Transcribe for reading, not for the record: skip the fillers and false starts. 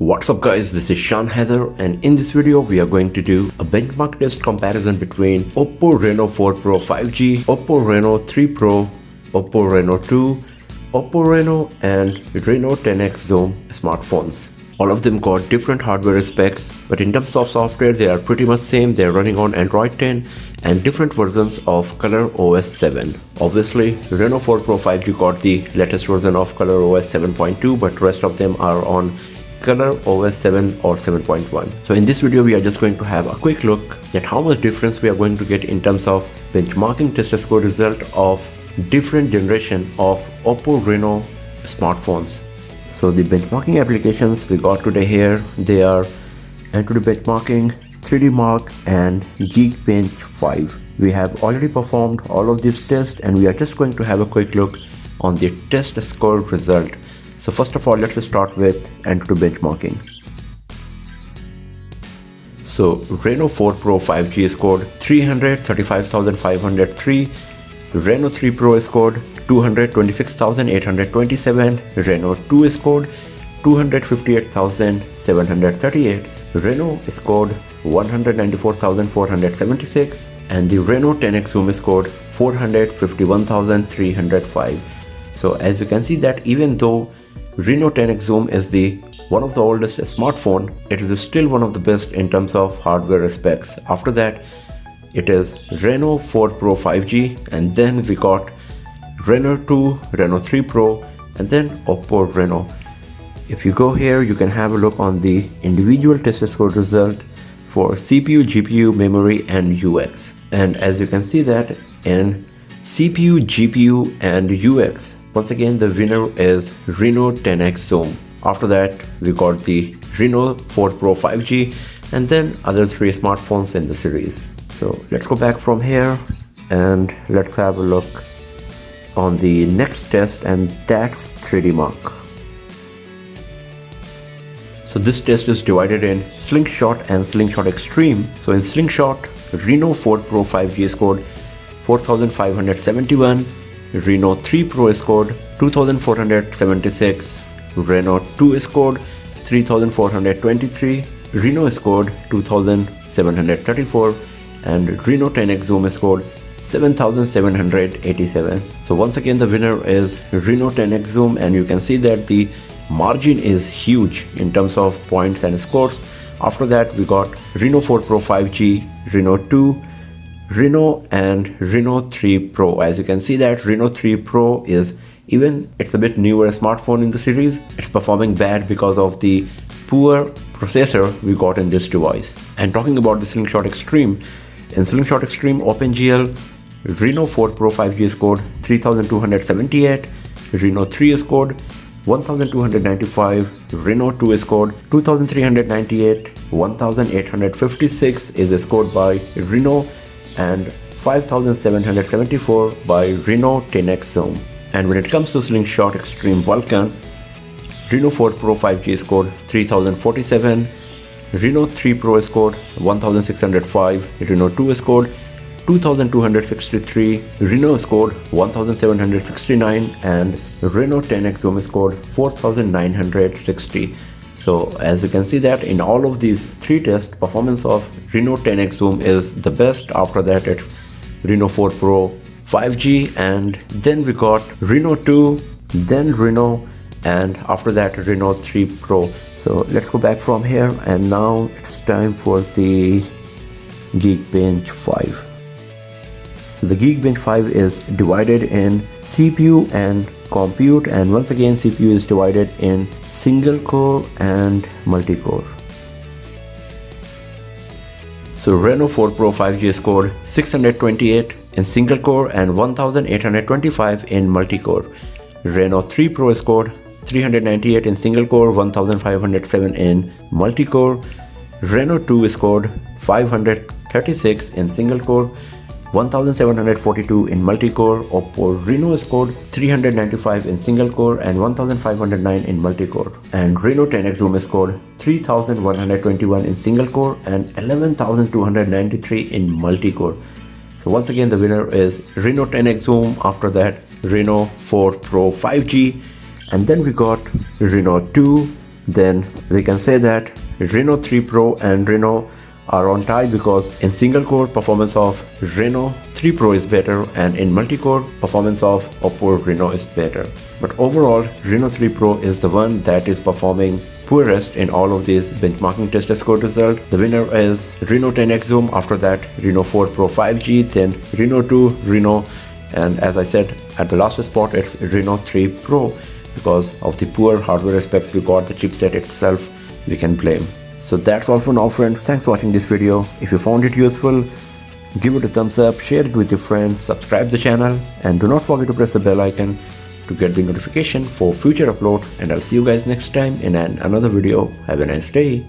What's up guys, this is Shan Heather, and in this video we are going to do a benchmark test comparison between OPPO Reno 4 Pro 5G, OPPO Reno 3 Pro, OPPO Reno 2, OPPO Reno and Reno 10X Zoom smartphones. All of them got different hardware specs, but in terms of software they are pretty much same. They are running on Android 10 and different versions of ColorOS 7. Obviously Reno 4 Pro 5G got the latest version of ColorOS 7.2, but rest of them are on ColorOS 7 or 7.1. So in this video we are just going to have a quick look at how much difference we are going to get in terms of benchmarking test score result of different generation of OPPO Reno smartphones. So the benchmarking applications we got today here, they are Antutu benchmarking, 3D Mark and Geekbench 5. We have already performed all of these tests and we are just going to have a quick look on the test score result. So first of all, let's start with Antutu benchmarking. So Reno 4 Pro 5G scored 335,503, Reno 3 Pro scored 226,827, Reno 2 scored 258,738, Reno scored 194,476, and the Reno 10X Zoom scored 451,305. So as you can see that even though Reno 10X Zoom is the one of the oldest smartphone, it is still one of the best in terms of hardware specs. After that, it is Reno 4 Pro 5G, and then we got Reno 2, Reno 3 Pro, and then OPPO Reno. If you go here, you can have a look on the individual test score result for CPU, GPU, memory, and UX. And as you can see that in CPU, GPU, and UX, once again the winner is Reno 10X Zoom. After that we got the Reno 4 Pro 5G and then other three smartphones in the series. So let's go back from here and let's have a look on the next test, and that's 3D Mark. So this test is divided in Slingshot and Slingshot Extreme. So in Slingshot, Reno 4 Pro 5G scored 4,571, Reno 3 Pro scored 2,476, Reno 2 scored 3,423, Reno scored 2,734, and Reno 10X Zoom scored 7,787. So once again the winner is Reno 10X Zoom, and you can see that the margin is huge in terms of points and scores. After that we got Reno 4 Pro 5G, Reno 2, Reno and Reno 3 Pro. As you can see that Reno 3 Pro is, even it's a bit newer smartphone in the series, it's performing bad because of the poor processor we got in this device. And talking about the Slingshot Extreme, in Slingshot Extreme OpenGL, Reno 4 Pro 5G scored 3,278, Reno 3 scored 1,295, Reno 2 scored 2,398, 1,856 is scored by Reno, and 5,774 by Reno 10X Zoom. And when it comes to Slingshot Extreme Vulcan, Reno 4 Pro 5G scored 3,047, Reno 3 Pro scored 1,605, Reno 2 scored 2,263, Reno scored 1,769, and Reno 10X Zoom scored 4,960. So as you can see that in all of these three tests, performance of Reno 10X Zoom is the best. After that it's Reno 4 Pro 5G, and then we got Reno 2, then Reno, and after that Reno 3 Pro. So let's go back from here, and now it's time for the Geekbench 5. So the Geekbench 5 is divided in CPU and compute, and once again CPU is divided in single core and multi-core. So Reno 4 Pro 5G scored 628 in single core and 1,825 in multi-core. Reno 3 Pro scored 398 in single core, 1,507 in multi-core. Reno 2 scored 536 in single core, 1,742 in multi-core. OPPO Reno scored 395 in single core and 1,509 in multi-core. And Reno 10X Zoom scored 3,121 in single core and 11,293 in multi-core. So once again the winner is Reno 10X Zoom. After that Reno 4 Pro 5G, and then we got Reno 2, then we can say that Reno 3 Pro and Reno are on tie, because in single core performance of Reno 3 Pro is better, and in multi-core performance of OPPO Reno is better. But overall, Reno 3 Pro is the one that is performing poorest in all of these benchmarking test score result. The winner is Reno 10X Zoom, after that Reno 4 Pro 5G, then Reno 2, Reno, and as I said at the last spot, it's Reno 3 Pro. Because of the poor hardware specs we got, the chipset itself we can blame. So that's all for now, friends. Thanks for watching this video. If you found it useful, give it a thumbs up, share it with your friends, subscribe the channel, and do not forget to press the bell icon to get the notification for future uploads. And I'll see you guys next time in another video. Have a nice day.